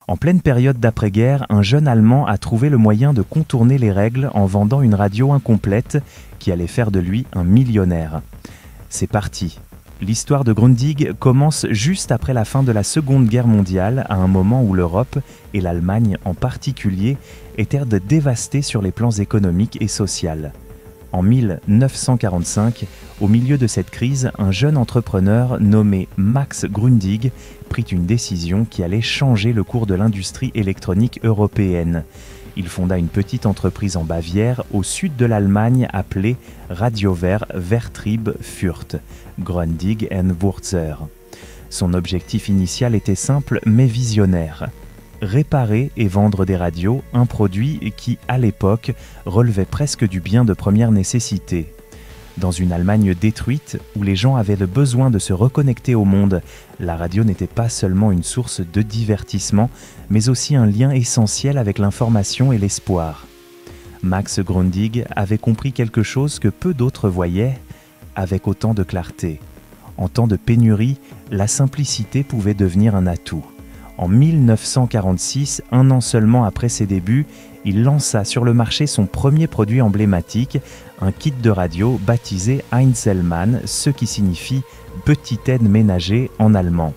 En pleine période d'après-guerre, un jeune Allemand a trouvé le moyen de contourner les règles en vendant une radio incomplète qui allait faire de lui un millionnaire. C'est parti. L'histoire de Grundig commence juste après la fin de la Seconde Guerre mondiale, à un moment où l'Europe, et l'Allemagne en particulier, étaient dévastées sur les plans économiques et sociaux. En 1945, au milieu de cette crise, un jeune entrepreneur nommé Max Grundig prit une décision qui allait changer le cours de l'industrie électronique européenne. Il fonda une petite entreprise en Bavière, au sud de l'Allemagne, appelée Radiowehr Vertrieb Fürth, Grundig & Wurzer. Son objectif initial était simple mais visionnaire. Réparer et vendre des radios, un produit qui, à l'époque, relevait presque du bien de première nécessité. Dans une Allemagne détruite, où les gens avaient le besoin de se reconnecter au monde, la radio n'était pas seulement une source de divertissement, mais aussi un lien essentiel avec l'information et l'espoir. Max Grundig avait compris quelque chose que peu d'autres voyaient avec autant de clarté. En temps de pénurie, la simplicité pouvait devenir un atout. En 1946, un an seulement après ses débuts, il lança sur le marché son premier produit emblématique, un kit de radio baptisé Einzelmann, ce qui signifie « petite aide ménager » en allemand.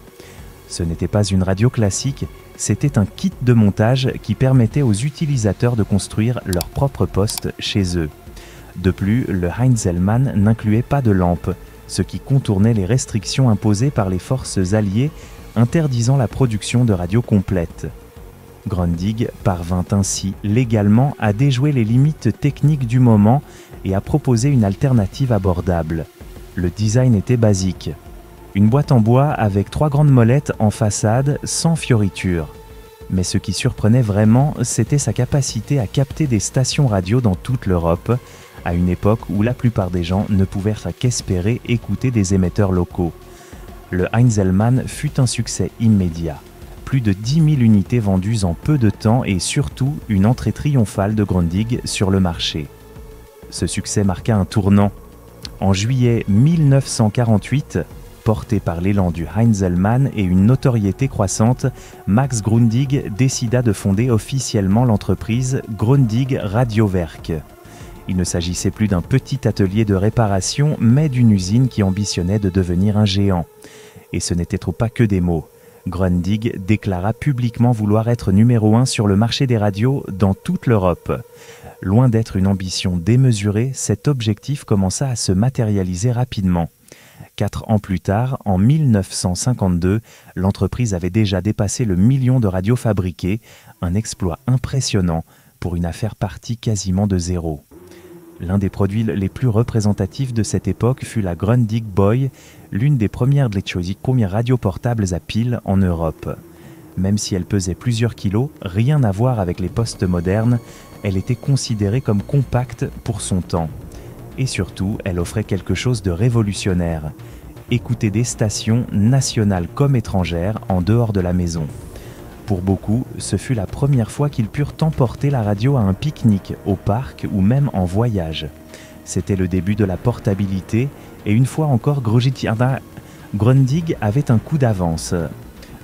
Ce n'était pas une radio classique, c'était un kit de montage qui permettait aux utilisateurs de construire leur propre poste chez eux. De plus, le Einzelmann n'incluait pas de lampe, ce qui contournait les restrictions imposées par les forces alliées interdisant la production de radios complètes. Grundig parvint ainsi légalement à déjouer les limites techniques du moment et à proposer une alternative abordable. Le design était basique. Une boîte en bois avec 3 grandes molettes en façade sans fioritures. Mais ce qui surprenait vraiment, c'était sa capacité à capter des stations radio dans toute l'Europe, à une époque où la plupart des gens ne pouvaient qu'espérer écouter des émetteurs locaux. Le Einzelmann fut un succès immédiat. Plus de 10 000 unités vendues en peu de temps et surtout une entrée triomphale de Grundig sur le marché. Ce succès marqua un tournant. En juillet 1948, porté par l'élan du Einzelmann et une notoriété croissante, Max Grundig décida de fonder officiellement l'entreprise Grundig Radiowerk. Il ne s'agissait plus d'un petit atelier de réparation, mais d'une usine qui ambitionnait de devenir un géant. Et ce n'était pas que des mots. Grundig déclara publiquement vouloir être numéro 1 sur le marché des radios dans toute l'Europe. Loin d'être une ambition démesurée, cet objectif commença à se matérialiser rapidement. 4 ans plus tard, en 1952, l'entreprise avait déjà dépassé le million de radios fabriquées, un exploit impressionnant pour une affaire partie quasiment de zéro. L'un des produits les plus représentatifs de cette époque fut la Grundig Boy, l'une des premières radios portables à pile en Europe. Même si elle pesait plusieurs kilos, rien à voir avec les postes modernes, elle était considérée comme compacte pour son temps. Et surtout, elle offrait quelque chose de révolutionnaire. Écouter des stations nationales comme étrangères en dehors de la maison. Pour beaucoup, ce fut la première fois qu'ils purent emporter la radio à un pique-nique, au parc ou même en voyage. C'était le début de la portabilité et une fois encore, Grundig avait un coup d'avance.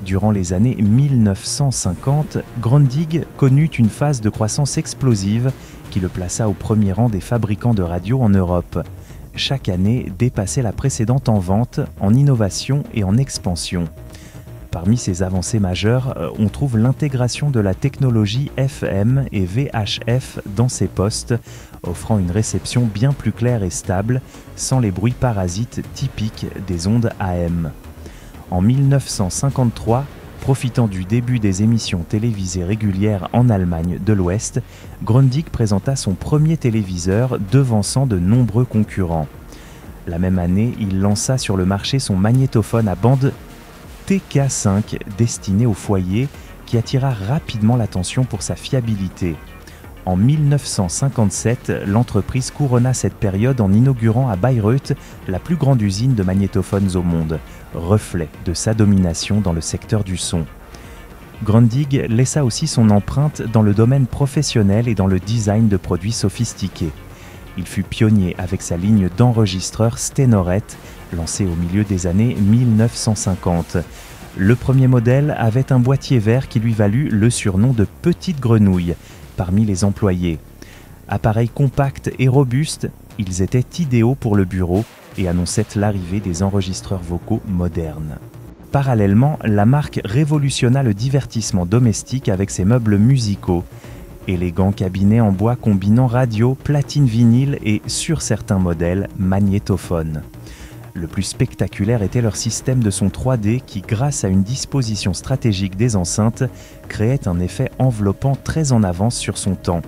Durant les années 1950, Grundig connut une phase de croissance explosive qui le plaça au premier rang des fabricants de radios en Europe. Chaque année dépassait la précédente en vente, en innovation et en expansion. Parmi ces avancées majeures, on trouve l'intégration de la technologie FM et VHF dans ces postes, offrant une réception bien plus claire et stable, sans les bruits parasites typiques des ondes AM. En 1953, profitant du début des émissions télévisées régulières en Allemagne de l'Ouest, Grundig présenta son premier téléviseur, devançant de nombreux concurrents. La même année, il lança sur le marché son magnétophone à bande TK5 destiné au foyer qui attira rapidement l'attention pour sa fiabilité. En 1957, l'entreprise couronna cette période en inaugurant à Bayreuth la plus grande usine de magnétophones au monde, reflet de sa domination dans le secteur du son. Grundig laissa aussi son empreinte dans le domaine professionnel et dans le design de produits sophistiqués. Il fut pionnier avec sa ligne d'enregistreurs Stenoret, lancée au milieu des années 1950. Le premier modèle avait un boîtier vert qui lui valut le surnom de « petite grenouille » parmi les employés. Appareils compacts et robustes, ils étaient idéaux pour le bureau et annonçaient l'arrivée des enregistreurs vocaux modernes. Parallèlement, la marque révolutionna le divertissement domestique avec ses meubles musicaux. Élégants cabinets en bois combinant radio, platine vinyle et, sur certains modèles, magnétophone. Le plus spectaculaire était leur système de son 3D qui, grâce à une disposition stratégique des enceintes, créait un effet enveloppant très en avance sur son temps.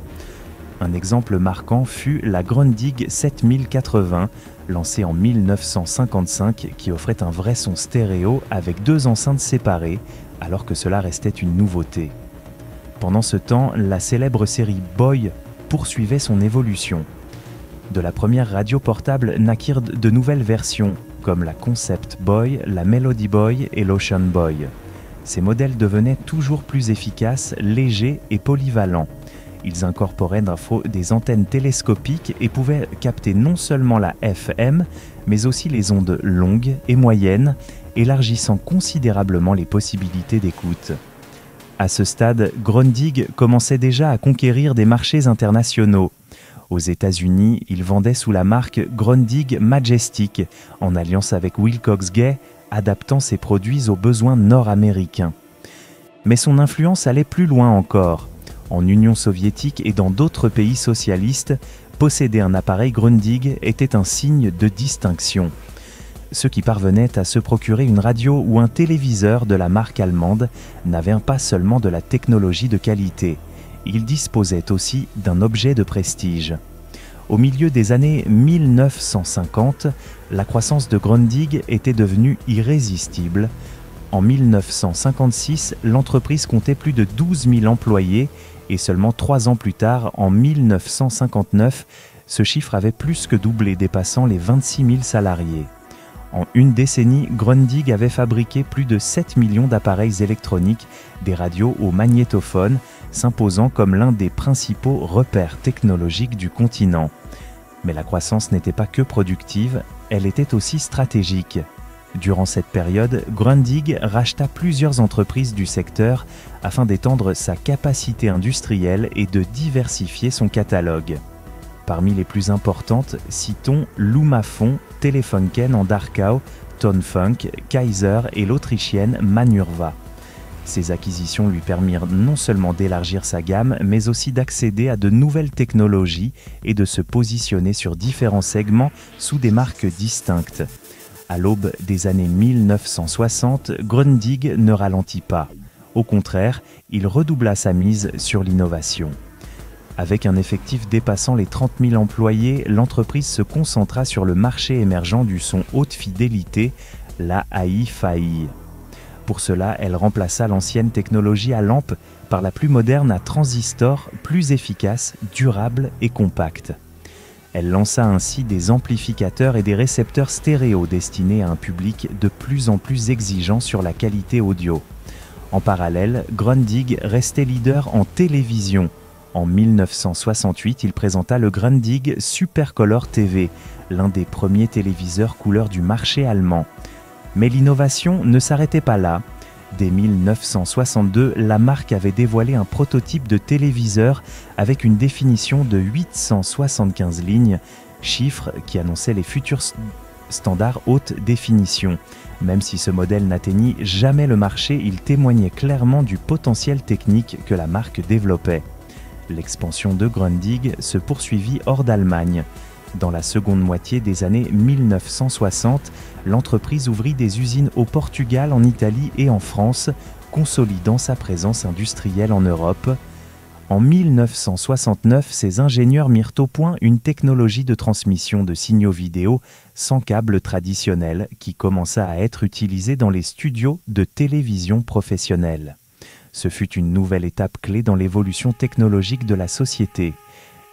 Un exemple marquant fut la Grundig 7080, lancée en 1955, qui offrait un vrai son stéréo avec 2 enceintes séparées, alors que cela restait une nouveauté. Pendant ce temps, la célèbre série Boy poursuivait son évolution. De la première radio portable naquirent de nouvelles versions, comme la Concept Boy, la Melody Boy et l'Ocean Boy. Ces modèles devenaient toujours plus efficaces, légers et polyvalents. Ils incorporaient des antennes télescopiques et pouvaient capter non seulement la FM, mais aussi les ondes longues et moyennes, élargissant considérablement les possibilités d'écoute. À ce stade, Grundig commençait déjà à conquérir des marchés internationaux. Aux États-Unis, il vendait sous la marque Grundig Majestic, en alliance avec Wilcox Gay, adaptant ses produits aux besoins nord-américains. Mais son influence allait plus loin encore. En Union soviétique et dans d'autres pays socialistes, posséder un appareil Grundig était un signe de distinction. Ceux qui parvenaient à se procurer une radio ou un téléviseur de la marque allemande n'avaient pas seulement de la technologie de qualité, ils disposaient aussi d'un objet de prestige. Au milieu des années 1950, la croissance de Grundig était devenue irrésistible. En 1956, l'entreprise comptait plus de 12 000 employés et seulement 3 ans plus tard, en 1959, ce chiffre avait plus que doublé, dépassant les 26 000 salariés. En une décennie, Grundig avait fabriqué plus de 7 millions d'appareils électroniques, des radios au magnétophone, s'imposant comme l'un des principaux repères technologiques du continent. Mais la croissance n'était pas que productive, elle était aussi stratégique. Durant cette période, Grundig racheta plusieurs entreprises du secteur afin d'étendre sa capacité industrielle et de diversifier son catalogue. Parmi les plus importantes, citons Lumafon, Telefunken en Dachau, Tonfunk, Kaiser et l'autrichienne Manurva. Ces acquisitions lui permirent non seulement d'élargir sa gamme, mais aussi d'accéder à de nouvelles technologies et de se positionner sur différents segments sous des marques distinctes. À l'aube des années 1960, Grundig ne ralentit pas. Au contraire, il redoubla sa mise sur l'innovation. Avec un effectif dépassant les 30 000 employés, l'entreprise se concentra sur le marché émergent du son haute fidélité, la Hi-Fi. Pour cela, elle remplaça l'ancienne technologie à lampe par la plus moderne à transistor, plus efficace, durable et compacte. Elle lança ainsi des amplificateurs et des récepteurs stéréo destinés à un public de plus en plus exigeant sur la qualité audio. En parallèle, Grundig restait leader en télévision. En 1968, il présenta le Grundig Supercolor TV, l'un des premiers téléviseurs couleur du marché allemand. Mais l'innovation ne s'arrêtait pas là. Dès 1962, la marque avait dévoilé un prototype de téléviseur avec une définition de 875 lignes, chiffre qui annonçait les futurs standards haute définition. Même si ce modèle n'atteignit jamais le marché, il témoignait clairement du potentiel technique que la marque développait. L'expansion de Grundig se poursuivit hors d'Allemagne. Dans la seconde moitié des années 1960, l'entreprise ouvrit des usines au Portugal, en Italie et en France, consolidant sa présence industrielle en Europe. En 1969, ses ingénieurs mirent au point une technologie de transmission de signaux vidéo sans câble traditionnel qui commença à être utilisée dans les studios de télévision professionnels. Ce fut une nouvelle étape clé dans l'évolution technologique de la société.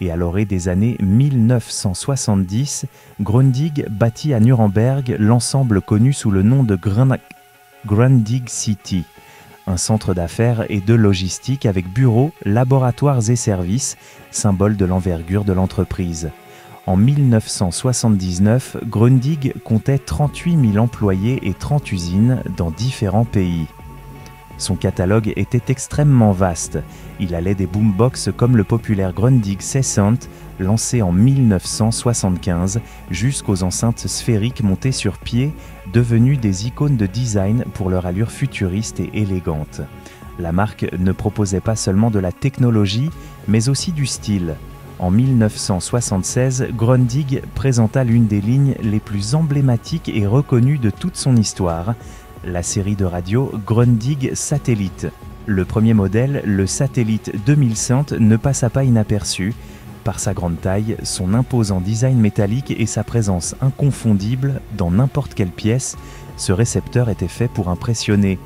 Et à l'orée des années 1970, Grundig bâtit à Nuremberg l'ensemble connu sous le nom de Grundig City, un centre d'affaires et de logistique avec bureaux, laboratoires et services, symbole de l'envergure de l'entreprise. En 1979, Grundig comptait 38 000 employés et 30 usines dans différents pays. Son catalogue était extrêmement vaste. Il allait des boombox comme le populaire Grundig C-Sound, lancé en 1975, jusqu'aux enceintes sphériques montées sur pied, devenues des icônes de design pour leur allure futuriste et élégante. La marque ne proposait pas seulement de la technologie, mais aussi du style. En 1976, Grundig présenta l'une des lignes les plus emblématiques et reconnues de toute son histoire, la série de radio Grundig Satellite. Le premier modèle, le Satellite 2100, ne passa pas inaperçu. Par sa grande taille, son imposant design métallique et sa présence inconfondible dans n'importe quelle pièce, ce récepteur était fait pour impressionner,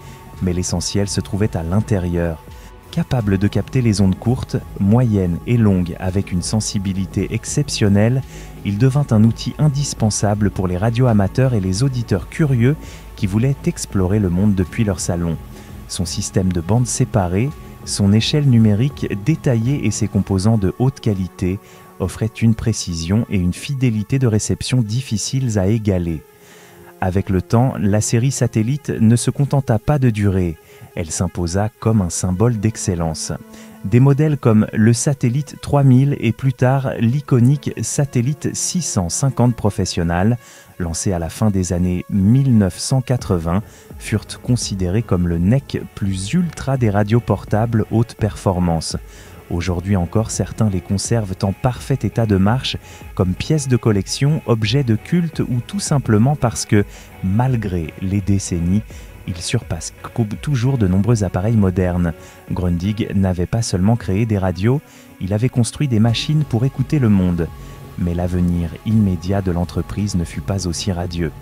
mais l'essentiel se trouvait à l'intérieur. Capable de capter les ondes courtes, moyennes et longues avec une sensibilité exceptionnelle, il devint un outil indispensable pour les radioamateurs et les auditeurs curieux qui voulaient explorer le monde depuis leur salon. Son système de bandes séparées, son échelle numérique détaillée et ses composants de haute qualité offraient une précision et une fidélité de réception difficiles à égaler. Avec le temps, la série Satellite ne se contenta pas de durer. Elle s'imposa comme un symbole d'excellence. Des modèles comme le Satellite 3000 et plus tard l'iconique Satellite 650 Professional, lancé à la fin des années 1980, furent considérés comme le NEC plus ultra des radios portables haute performance. Aujourd'hui encore, certains les conservent en parfait état de marche, comme pièces de collection, objets de culte ou tout simplement parce que, malgré les décennies, ils surpassent toujours de nombreux appareils modernes. Grundig n'avait pas seulement créé des radios, il avait construit des machines pour écouter le monde. Mais l'avenir immédiat de l'entreprise ne fut pas aussi radieux.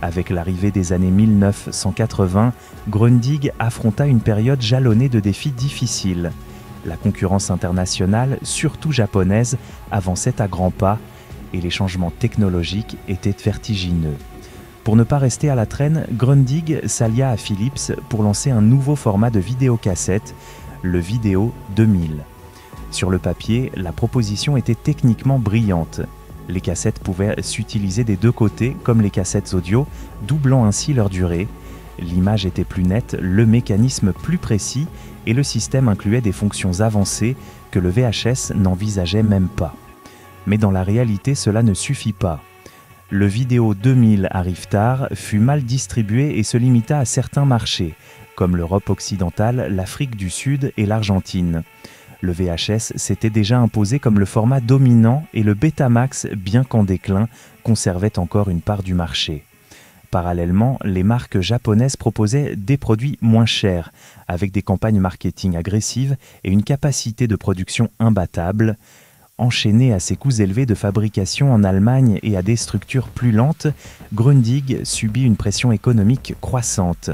Avec l'arrivée des années 1980, Grundig affronta une période jalonnée de défis difficiles. La concurrence internationale, surtout japonaise, avançait à grands pas et les changements technologiques étaient vertigineux. Pour ne pas rester à la traîne, Grundig s'allia à Philips pour lancer un nouveau format de vidéocassette, le Vidéo 2000. Sur le papier, la proposition était techniquement brillante. Les cassettes pouvaient s'utiliser des deux côtés, comme les cassettes audio, doublant ainsi leur durée. L'image était plus nette, le mécanisme plus précis et le système incluait des fonctions avancées que le VHS n'envisageait même pas. Mais dans la réalité, cela ne suffit pas. Le Vidéo 2000 arrive tard, fut mal distribué et se limita à certains marchés, comme l'Europe occidentale, l'Afrique du Sud et l'Argentine. Le VHS s'était déjà imposé comme le format dominant et le Betamax, bien qu'en déclin, conservait encore une part du marché. Parallèlement, les marques japonaises proposaient des produits moins chers, avec des campagnes marketing agressives et une capacité de production imbattable. Enchaîné à ses coûts élevés de fabrication en Allemagne et à des structures plus lentes, Grundig subit une pression économique croissante.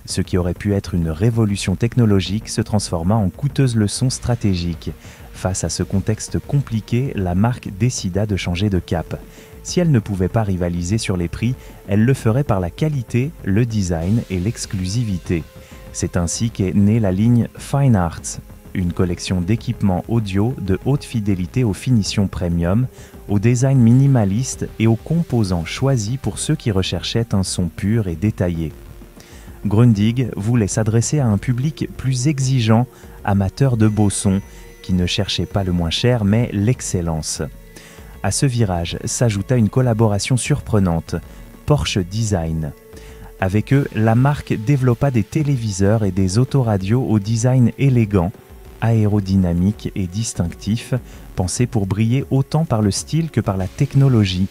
Ce qui aurait pu être une révolution technologique se transforma en coûteuse leçon stratégique. Face à ce contexte compliqué, la marque décida de changer de cap. Si elle ne pouvait pas rivaliser sur les prix, elle le ferait par la qualité, le design et l'exclusivité. C'est ainsi qu'est née la ligne Fine Arts, une collection d'équipements audio de haute fidélité aux finitions premium, au design minimaliste et aux composants choisis pour ceux qui recherchaient un son pur et détaillé. Grundig voulait s'adresser à un public plus exigeant, amateur de beaux sons, qui ne cherchait pas le moins cher mais l'excellence. À ce virage s'ajouta une collaboration surprenante, Porsche Design. Avec eux, la marque développa des téléviseurs et des autoradios au design élégant, aérodynamique et distinctif, pensés pour briller autant par le style que par la technologie.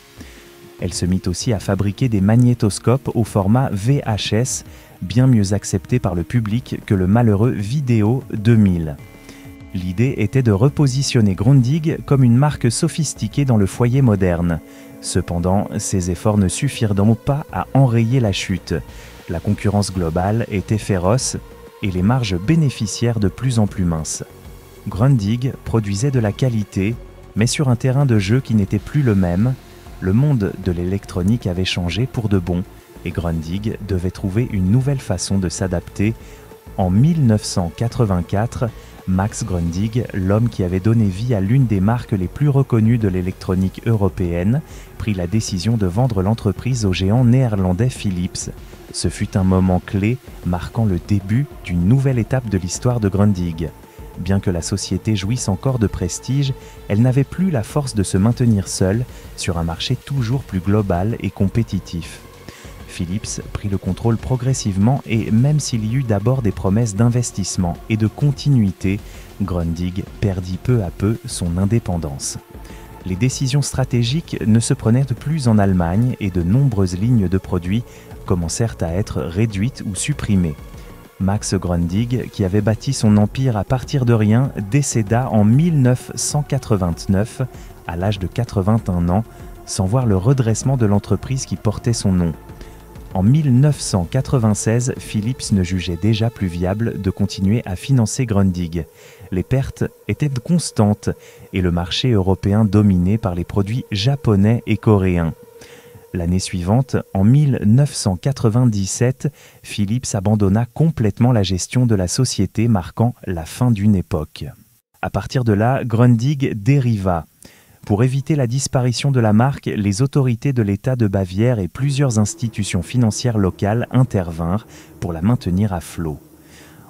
Elle se mit aussi à fabriquer des magnétoscopes au format VHS, bien mieux accepté par le public que le malheureux Vidéo 2000. L'idée était de repositionner Grundig comme une marque sophistiquée dans le foyer moderne. Cependant, ces efforts ne suffirent donc pas à enrayer la chute. La concurrence globale était féroce et les marges bénéficiaires de plus en plus minces. Grundig produisait de la qualité, mais sur un terrain de jeu qui n'était plus le même. Le monde de l'électronique avait changé pour de bon et Grundig devait trouver une nouvelle façon de s'adapter. En 1984, Max Grundig, l'homme qui avait donné vie à l'une des marques les plus reconnues de l'électronique européenne, prit la décision de vendre l'entreprise au géant néerlandais Philips. Ce fut un moment clé, marquant le début d'une nouvelle étape de l'histoire de Grundig. Bien que la société jouisse encore de prestige, elle n'avait plus la force de se maintenir seule sur un marché toujours plus global et compétitif. Philips prit le contrôle progressivement et même s'il y eut d'abord des promesses d'investissement et de continuité, Grundig perdit peu à peu son indépendance. Les décisions stratégiques ne se prenaient plus en Allemagne et de nombreuses lignes de produits commencèrent à être réduites ou supprimées. Max Grundig, qui avait bâti son empire à partir de rien, décéda en 1989 à l'âge de 81 ans, sans voir le redressement de l'entreprise qui portait son nom. En 1996, Philips ne jugeait déjà plus viable de continuer à financer Grundig. Les pertes étaient constantes et le marché européen dominé par les produits japonais et coréens. L'année suivante, en 1997, Philips abandonna complètement la gestion de la société, marquant la fin d'une époque. À partir de là, Grundig dériva. Pour éviter la disparition de la marque, les autorités de l'État de Bavière et plusieurs institutions financières locales intervinrent pour la maintenir à flot.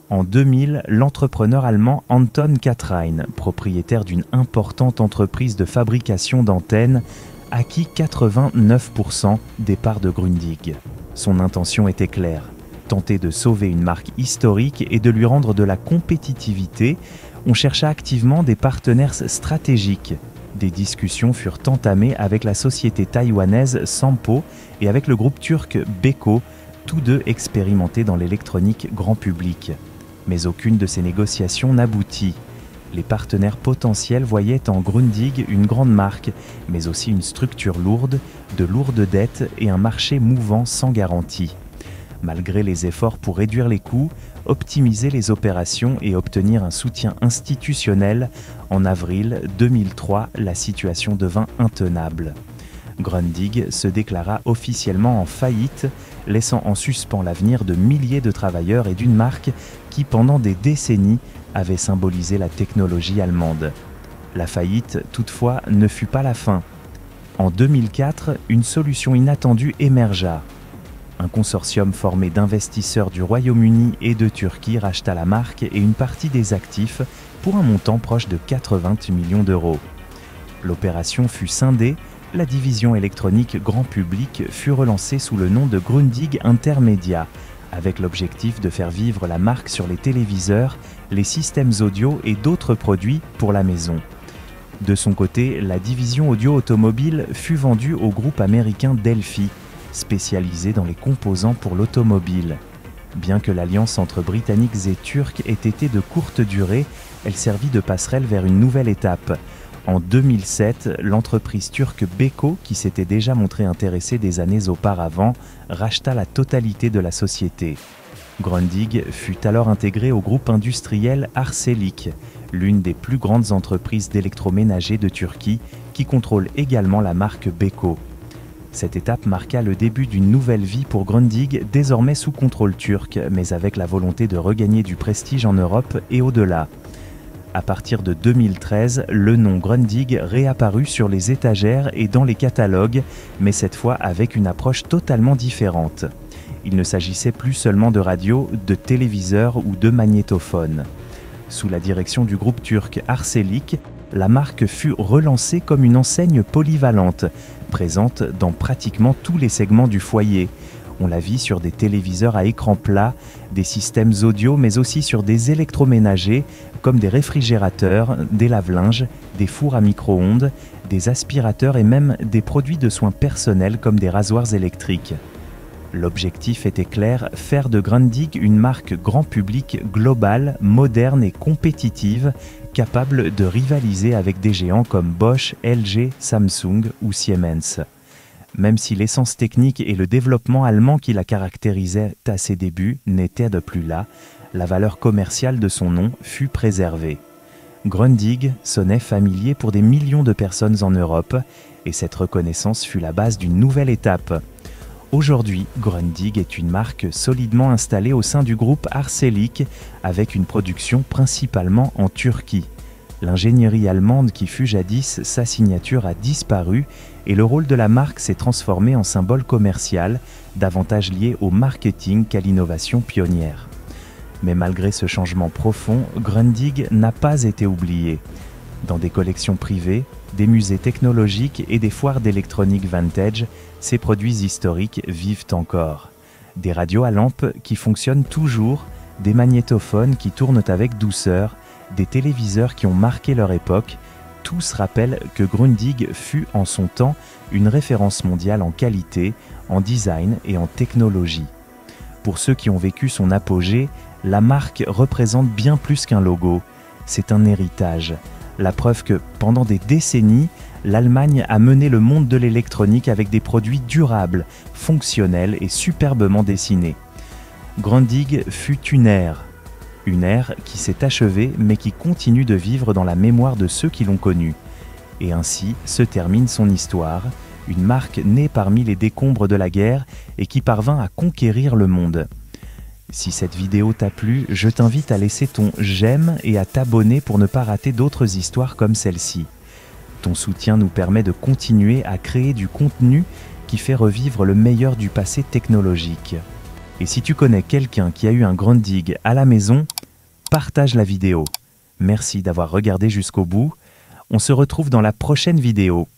En 2000, l'entrepreneur allemand Anton Kathrein, propriétaire d'une importante entreprise de fabrication d'antennes, acquit 89% des parts de Grundig. Son intention était claire, tenter de sauver une marque historique et de lui rendre de la compétitivité. On chercha activement des partenaires stratégiques. Des discussions furent entamées avec la société taïwanaise Sampo et avec le groupe turc Beko, tous deux expérimentés dans l'électronique grand public. Mais aucune de ces négociations n'aboutit. Les partenaires potentiels voyaient en Grundig une grande marque, mais aussi une structure lourde, de lourdes dettes et un marché mouvant sans garantie. Malgré les efforts pour réduire les coûts, optimiser les opérations et obtenir un soutien institutionnel, en avril 2003, la situation devint intenable. Grundig se déclara officiellement en faillite, laissant en suspens l'avenir de milliers de travailleurs et d'une marque qui, pendant des décennies, avait symbolisé la technologie allemande. La faillite, toutefois, ne fut pas la fin. En 2004, une solution inattendue émergea. Un consortium formé d'investisseurs du Royaume-Uni et de Turquie racheta la marque et une partie des actifs pour un montant proche de 80 millions d'euros. L'opération fut scindée, la division électronique grand public fut relancée sous le nom de Grundig Intermedia, avec l'objectif de faire vivre la marque sur les téléviseurs, les systèmes audio et d'autres produits pour la maison. De son côté, la division audio automobile fut vendue au groupe américain Delphi, spécialisé dans les composants pour l'automobile. Bien que l'alliance entre Britanniques et Turcs ait été de courte durée, elle servit de passerelle vers une nouvelle étape. En 2007, l'entreprise turque Beko, qui s'était déjà montrée intéressée des années auparavant, racheta la totalité de la société. Grundig fut alors intégré au groupe industriel Arçelik, l'une des plus grandes entreprises d'électroménager de Turquie, qui contrôle également la marque Beko. Cette étape marqua le début d'une nouvelle vie pour Grundig, désormais sous contrôle turc, mais avec la volonté de regagner du prestige en Europe et au-delà. À partir de 2013, le nom Grundig réapparut sur les étagères et dans les catalogues, mais cette fois avec une approche totalement différente. Il ne s'agissait plus seulement de radio, de téléviseurs ou de magnétophones. Sous la direction du groupe turc Arçelik, la marque fut relancée comme une enseigne polyvalente, présente dans pratiquement tous les segments du foyer. On la vit sur des téléviseurs à écran plat, des systèmes audio, mais aussi sur des électroménagers comme des réfrigérateurs, des lave-linges, des fours à micro-ondes, des aspirateurs et même des produits de soins personnels comme des rasoirs électriques. L'objectif était clair, faire de Grundig une marque grand public globale, moderne et compétitive, capable de rivaliser avec des géants comme Bosch, LG, Samsung ou Siemens. Même si l'essence technique et le développement allemand qui la caractérisait à ses débuts n'étaient de plus là, la valeur commerciale de son nom fut préservée. Grundig sonnait familier pour des millions de personnes en Europe, et cette reconnaissance fut la base d'une nouvelle étape. Aujourd'hui, Grundig est une marque solidement installée au sein du groupe Arçelik, avec une production principalement en Turquie. L'ingénierie allemande qui fut jadis sa signature a disparu et le rôle de la marque s'est transformé en symbole commercial, davantage lié au marketing qu'à l'innovation pionnière. Mais malgré ce changement profond, Grundig n'a pas été oublié. Dans des collections privées, des musées technologiques et des foires d'électronique vintage, ces produits historiques vivent encore. Des radios à lampe qui fonctionnent toujours, des magnétophones qui tournent avec douceur, des téléviseurs qui ont marqué leur époque, tous rappellent que Grundig fut en son temps une référence mondiale en qualité, en design et en technologie. Pour ceux qui ont vécu son apogée, la marque représente bien plus qu'un logo, c'est un héritage. La preuve que, pendant des décennies, l'Allemagne a mené le monde de l'électronique avec des produits durables, fonctionnels et superbement dessinés. Grundig fut une ère qui s'est achevée mais qui continue de vivre dans la mémoire de ceux qui l'ont connue. Et ainsi se termine son histoire, une marque née parmi les décombres de la guerre et qui parvint à conquérir le monde. Si cette vidéo t'a plu, je t'invite à laisser ton j'aime et à t'abonner pour ne pas rater d'autres histoires comme celle-ci. Ton soutien nous permet de continuer à créer du contenu qui fait revivre le meilleur du passé technologique. Et si tu connais quelqu'un qui a eu un Grundig à la maison, partage la vidéo. Merci d'avoir regardé jusqu'au bout. On se retrouve dans la prochaine vidéo.